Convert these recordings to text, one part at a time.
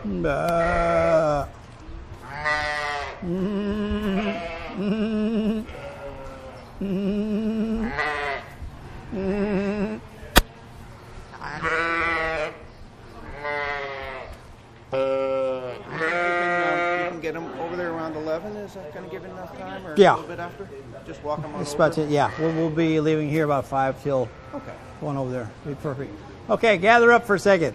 Bah. You can get them over there around 11. Is that going to give enough time, or Yeah. a little bit after? Just walk them on It's over. about to, yeah, we'll be leaving here about 5 till Okay. one over there. Be perfect. Okay, gather up for a second.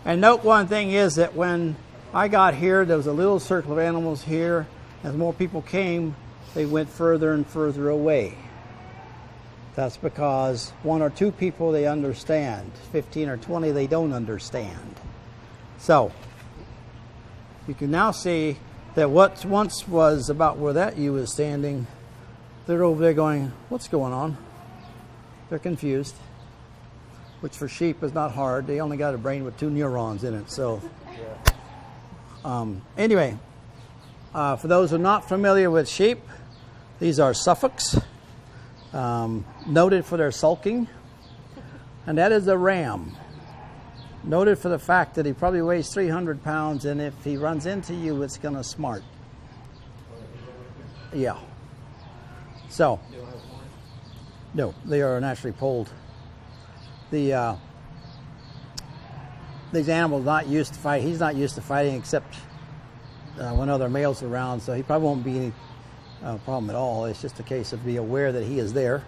And note one thing is that when I got here, there was a little circle of animals here. As more people came, they went further and further away. That's because 1 or 2 people they understand. 15 or 20 they don't understand. So, you can now see that what once was about where that ewe is standing, they're over there going, what's going on? They're confused, which for sheep is not hard. They only got a brain with 2 neurons in it. So, anyway, for those who are not familiar with sheep, these are Suffolks, noted for their sulking, and that is a ram. Noted for the fact that he probably weighs 300 pounds, and if he runs into you, it's going to smart. Yeah. So, no, they are naturally polled. These animals not used to fight. He's not used to fighting except when other males are around, so he probably won't be any problem at all. It's just a case of be aware that he is there.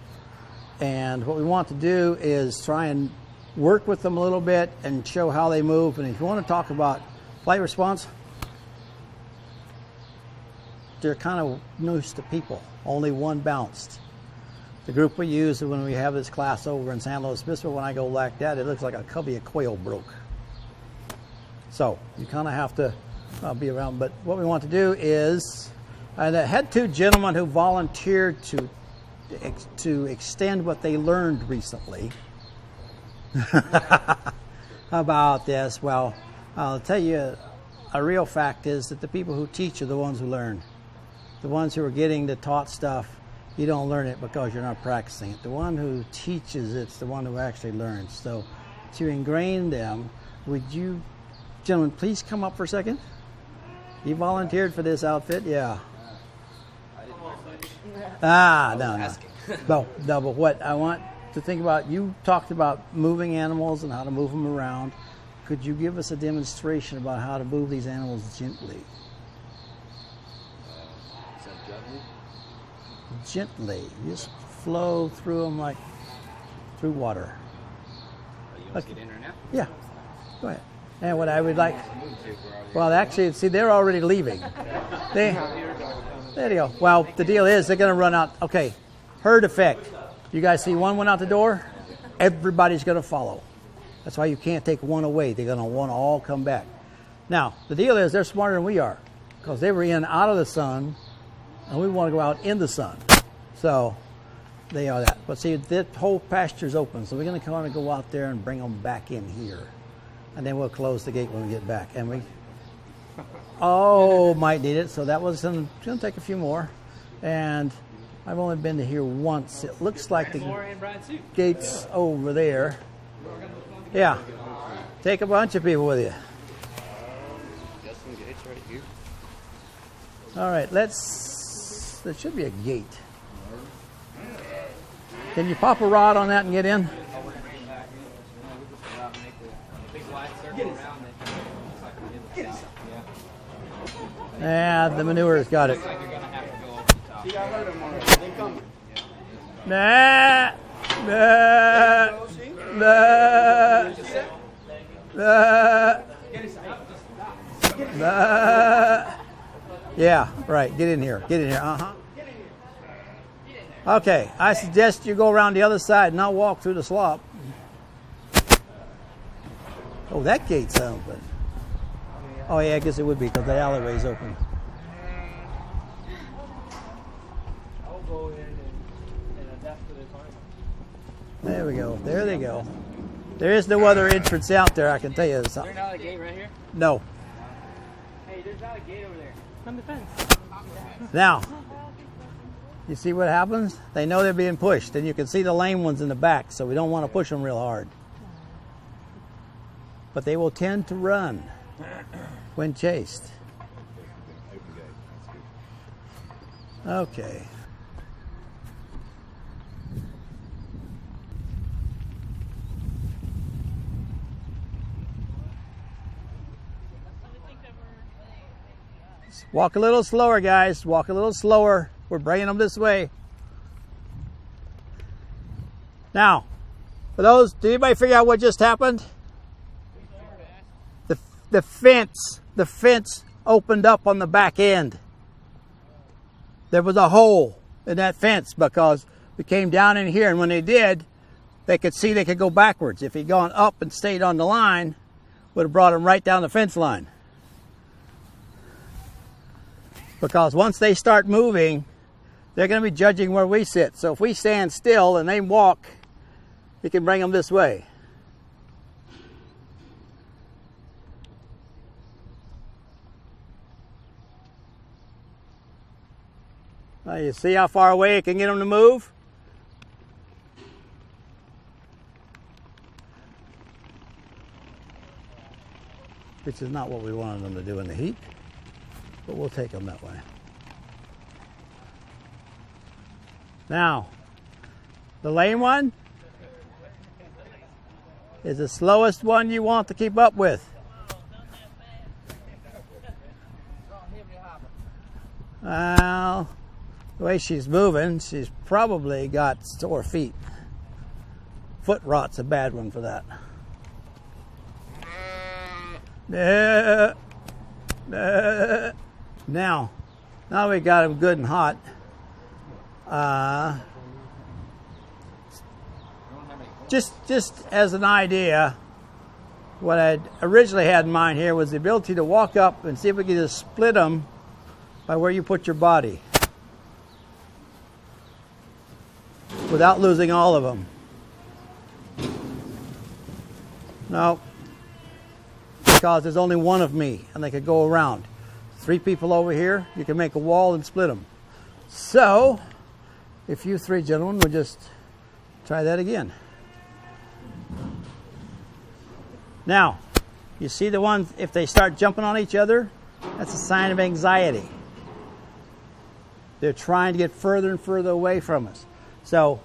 And what we want to do is try and work with them a little bit and show how they move. And if you want to talk about flight response, they're kind of used to people. Only one bounced. The group we use when we have this class over in San Luis Obispo, when I go like that, it looks like a covey of quail broke. So you kind of have to be around. But what we want to do is, and I had 2 gentlemen who volunteered to extend what they learned recently about this. Well, I'll tell you, a real fact is that the people who teach are the ones who learn. The ones who are getting the taught stuff, you don't learn it because you're not practicing it. The one who teaches it's the one who actually learns. So to ingrain them, would you gentlemen please come up for a second? You volunteered for this outfit? Yeah. No. But what I want to think about, you talked about moving animals and how to move them around. Could you give us a demonstration about how to move these animals gently? Is that gently? Gently. Just flow through them like through water. You want to get in right now? Yeah. Go ahead. And what I would like, well, actually, see, they're already leaving. There you go. Well, the deal is they're going to run out. Okay, herd effect. You guys see one went out the door? Everybody's going to follow. That's why you can't take one away. They're going to want to all come back. Now, the deal is they're smarter than we are because they were in out of the sun, and we want to go out in the sun. So they are that. But see, the whole pasture's open, so we're going to kind of go out there and bring them back in here. And then we'll close the gate when we get back. And we, might need it. So that was going to take a few more. And I've only been to here once. It looks like the gate's over there. Yeah. Take a bunch of people with you. All right, there should be a gate. Can you pop a rod on that and get in? Yeah, the manure's got it. Nah. Yeah, right. Get in here. Get in here. Uh-huh. Okay, I suggest you go around the other side and not walk through the slop. Oh, that gate's open. Oh, yeah, I guess it would be because the alleyway's open. I'll go in and adapt to the time. There we go. There they go. There is no other entrance out there, I can tell you. Is there not a gate right here? No. Hey, there's not a gate over there. On the fence. Now, you see what happens? They know they're being pushed, and you can see the lame ones in the back, so we don't want to push them real hard. But they will tend to run. when chased. Okay. Walk a little slower, guys. Walk a little slower. We're bringing them this way. Now, for those, did anybody figure out what just happened? The fence opened up on the back end. There was a hole in that fence because we came down in here, and when they did, they could see they could go backwards. If he'd gone up and stayed on the line, would have brought them right down the fence line. Because once they start moving, they're going to be judging where we sit. So if we stand still and they walk, we can bring them this way. You see how far away it can get them to move? Which is not what we wanted them to do in the heat, but we'll take them that way. Now, the lame one is the slowest one you want to keep up with. Well, the way she's moving, she's probably got sore feet. Foot rot's a bad one for that. Now we got him good and hot. Just as an idea, what I originally had in mind here was the ability to walk up and see if we could just split them by where you put your body, without losing all of them. No, because there's only one of me, and they could go around. 3 people over here, you can make a wall and split them. So, if you 3 gentlemen would just try that again. Now, you see the ones, if they start jumping on each other, that's a sign of anxiety. They're trying to get further and further away from us. So,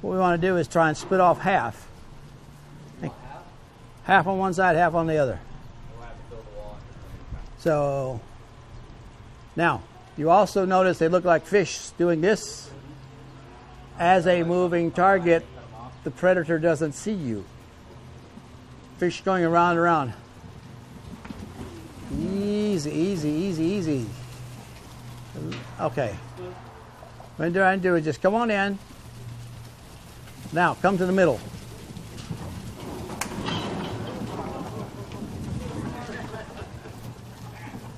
what we want to do is try and split off half. Half on one side, half on the other. So, now, you also notice they look like fish doing this. As a moving target, the predator doesn't see you. Fish going around and around. Easy, easy, easy, easy. Okay. What I'm trying to do is just come on in. Now, come to the middle.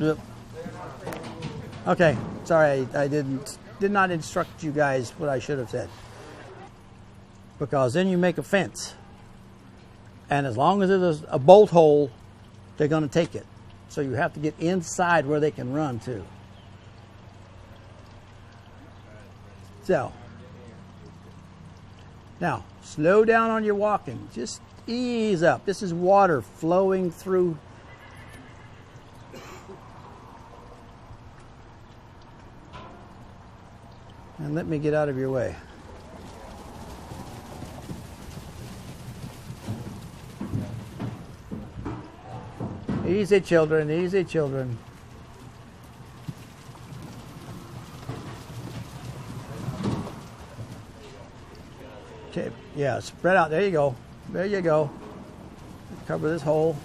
Yep. Okay, sorry, I did not instruct you guys what I should have said. Because then you make a fence. And as long as there's a bolt hole, they're going to take it. So you have to get inside where they can run to. So, now, slow down on your walking. Just ease up. This is water flowing through. And let me get out of your way. Easy, children, easy, children. Okay, yeah, spread out. There you go. There you go. Cover this hole.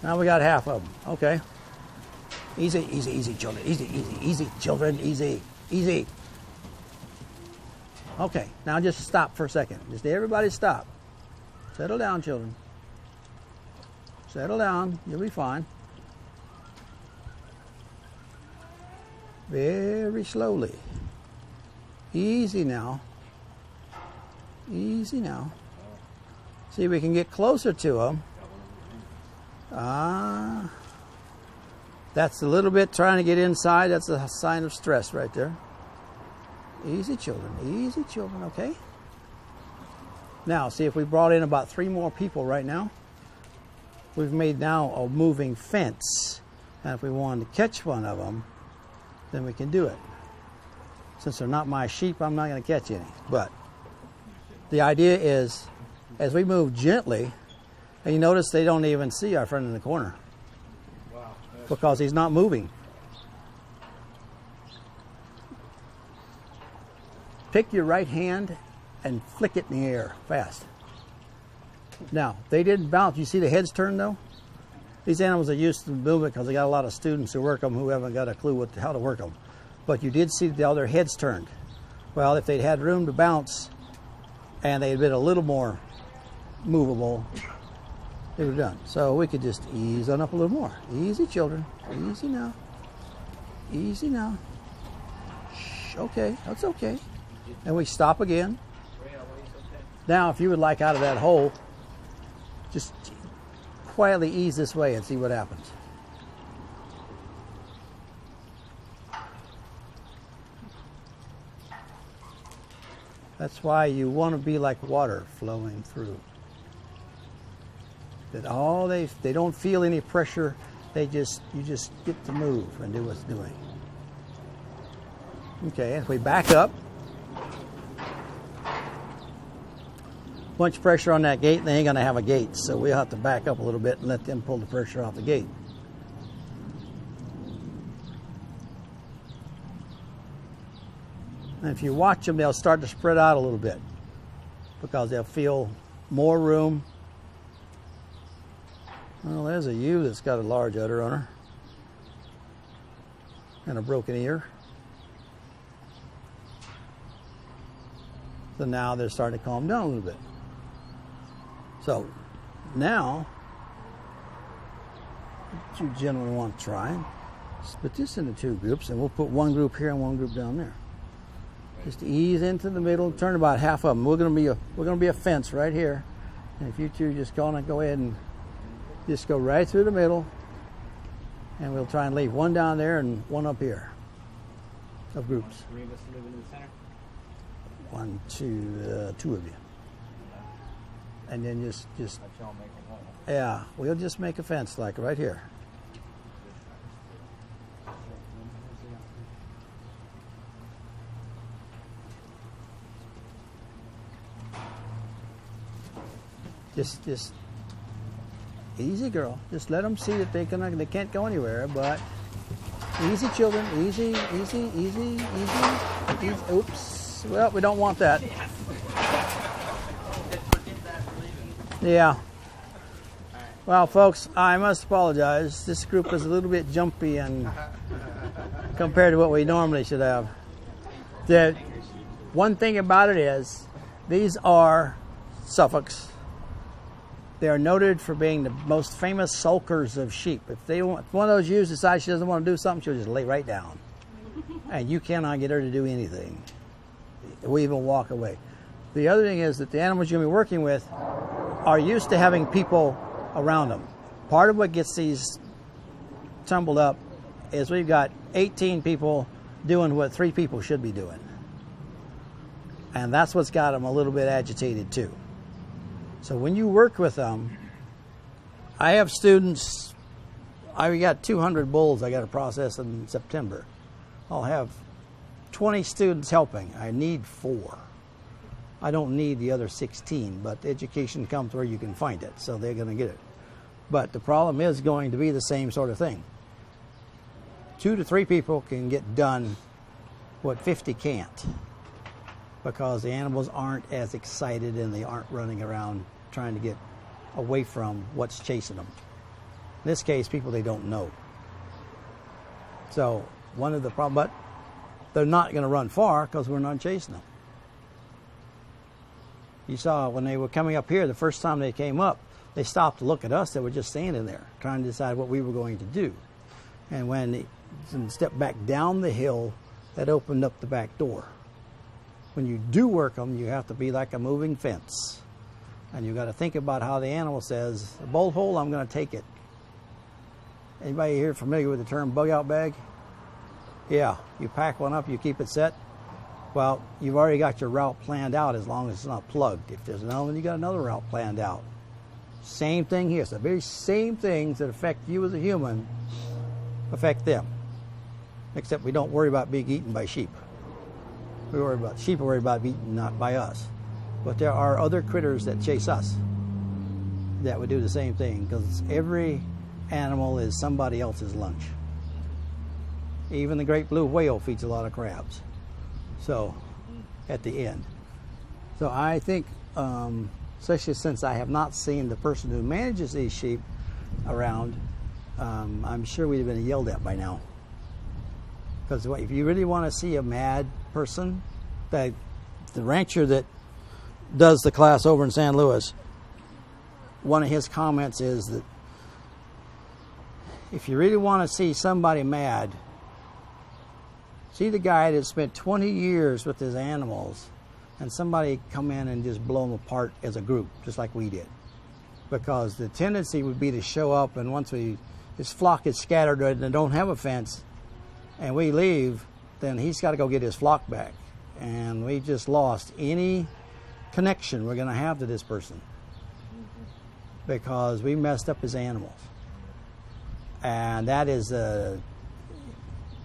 Now we got half of them. Okay. Easy, easy, easy, children. Easy, easy, easy, children. Easy, easy. Okay, now just stop for a second. Just everybody stop. Settle down, children. Settle down. You'll be fine. Very slowly. Easy now. Easy now. See if we can get closer to them. That's a little bit trying to get inside. That's a sign of stress right there. Easy, children, okay? Now, see if we brought in about 3 more people right now. we've made now a moving fence. And if we wanted to catch one of them, then we can do it. Since they're not my sheep, I'm not going to catch any. But the idea is, as we move gently, and you notice they don't even see our friend in the corner. Wow. Because he's not moving. Take your right hand and flick it in the air fast. Now, they didn't bounce. You see the heads turn though? These animals are used to movement because they got a lot of students who work them who haven't got a clue how to work them. But you did see the other heads turned. Well, if they'd had room to bounce and they'd been a little more movable, they were done. So we could just ease on up a little more. Easy, children. Easy now. Easy now. Shh, okay, that's okay. And we stop again. Now, if you would like out of that hole, just quietly ease this way and see what happens. That's why you want to be like water flowing through. That all they don't feel any pressure. You just get to move and do what's doing. Okay, if we back up, much pressure on that gate, they ain't gonna have a gate, so we'll have to back up a little bit and let them pull the pressure off the gate. And if you watch them, they'll start to spread out a little bit because they'll feel more room. Well, there's a ewe that's got a large udder on her and a broken ear. So now they're starting to calm down a little bit. So now, what you gentlemen want to try, split this into two groups, and we'll put one group here and one group down there. Just ease into the middle, turn about half of them. We're going to be a fence right here, and if you two just go ahead and just go right through the middle, and we'll try and leave one down there and one up here of groups. Three of us living in the center. One, two of you. And then just yeah, we'll just make a fence like right here. Just easy, girl. Just let them see that they can't go anywhere, but easy, children. Easy. Oops. Well, we don't want that. Yeah. Well, folks, I must apologize. This group is a little bit jumpy and compared to what we normally should have. The one thing about it is, these are Suffolks. They are noted for being the most famous sulkers of sheep. If one of those ewes decides she doesn't want to do something, she'll just lay right down. And you cannot get her to do anything. We even walk away. The other thing is that the animals you're going to be working with are used to having people around them. Part of what gets these tumbled up is we've got 18 people doing what 3 people should be doing. And that's what's got them a little bit agitated too. So when you work with them, I have students, I got 200 bulls I got to process in September. I'll have 20 students helping. I need 4. I don't need the other 16, but education comes where you can find it, so they're going to get it. But the problem is going to be the same sort of thing. 2 to 3 people can get done what 50 can't, because the animals aren't as excited and they aren't running around trying to get away from what's chasing them. In this case, people they don't know. So one of the problems, but they're not going to run far because we're not chasing them. You saw when they were coming up here, the first time they came up, they stopped to look at us. They were just standing there trying to decide what we were going to do. And when they stepped back down the hill, that opened up the back door. When you do work them, you have to be like a moving fence. And you got to think about how the animal says, the bolt hole, I'm going to take it. Anybody here familiar with the term bug out bag? Yeah, you pack one up, you keep it set. Well, you've already got your route planned out as long as it's not plugged. If there's another one, you got another route planned out. Same thing here. So the very same things that affect you as a human affect them. Except we don't worry about being eaten by sheep. We worry about sheep are worried about being eaten not by us. But there are other critters that chase us that would do the same thing, because every animal is somebody else's lunch. Even the great blue whale feeds a lot of crabs. So, at the end. So I think, especially since I have not seen the person who manages these sheep around, I'm sure we'd have been yelled at by now. Because if you really want to see a mad person, the rancher that does the class over in San Luis, one of his comments is that if you really want to see somebody mad, see the guy that spent 20 years with his animals and somebody come in and just blow them apart as a group, just like we did. Because the tendency would be to show up, and once his flock is scattered and don't have a fence, and we leave, then he's got to go get his flock back. And we just lost any connection we're going to have to this person because we messed up his animals. And that is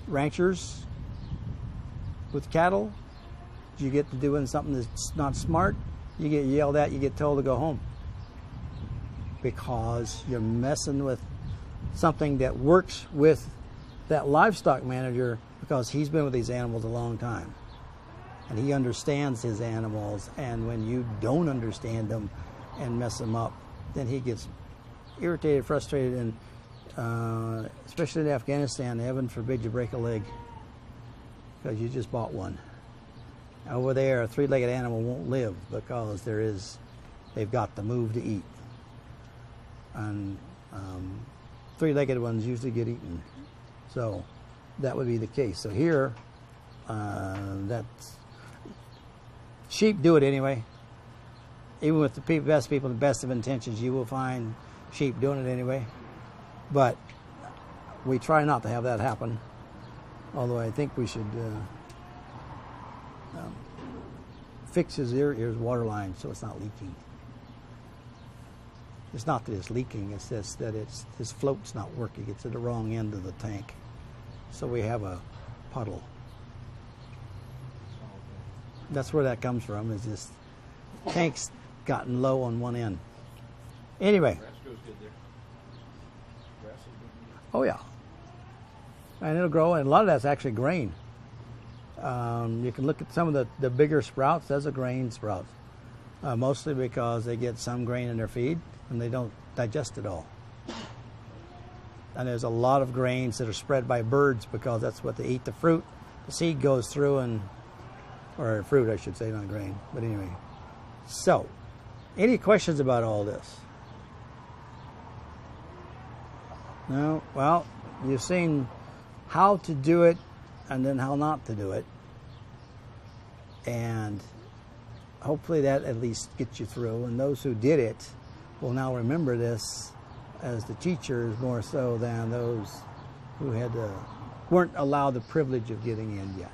ranchers with cattle. You get to doing something that's not smart, you get yelled at, you get told to go home because you're messing with something that works with that livestock manager, because he's been with these animals a long time and he understands his animals. And when you don't understand them and mess them up, then he gets irritated, frustrated, and especially in Afghanistan, heaven forbid you break a leg because you just bought one. Over there, a three-legged animal won't live because they've got the move to eat. And three-legged ones usually get eaten. So that would be the case. So here, sheep do it anyway. Even with the best people, the best of intentions, you will find sheep doing it anyway. But we try not to have that happen. Although I think we should fix his ear's water line so it's not leaking. It's not that it's leaking, it's just that his float's not working. It's at the wrong end of the tank. So we have a puddle. That's where that comes from, is just tank's gotten low on one end. Anyway. Grass goes good there. Grass is good. Oh yeah. And it'll grow, and a lot of that's actually grain. You can look at some of the bigger sprouts, those are grain sprouts. Mostly because they get some grain in their feed and they don't digest it all. And there's a lot of grains that are spread by birds because that's what they eat. The fruit, the seed goes through, or fruit I should say, not grain. But anyway. So, any questions about all this? No? Well, you've seen how to do it and then how not to do it. And hopefully that at least gets you through. And those who did it will now remember this as the teachers more so than those who weren't allowed the privilege of getting in yet.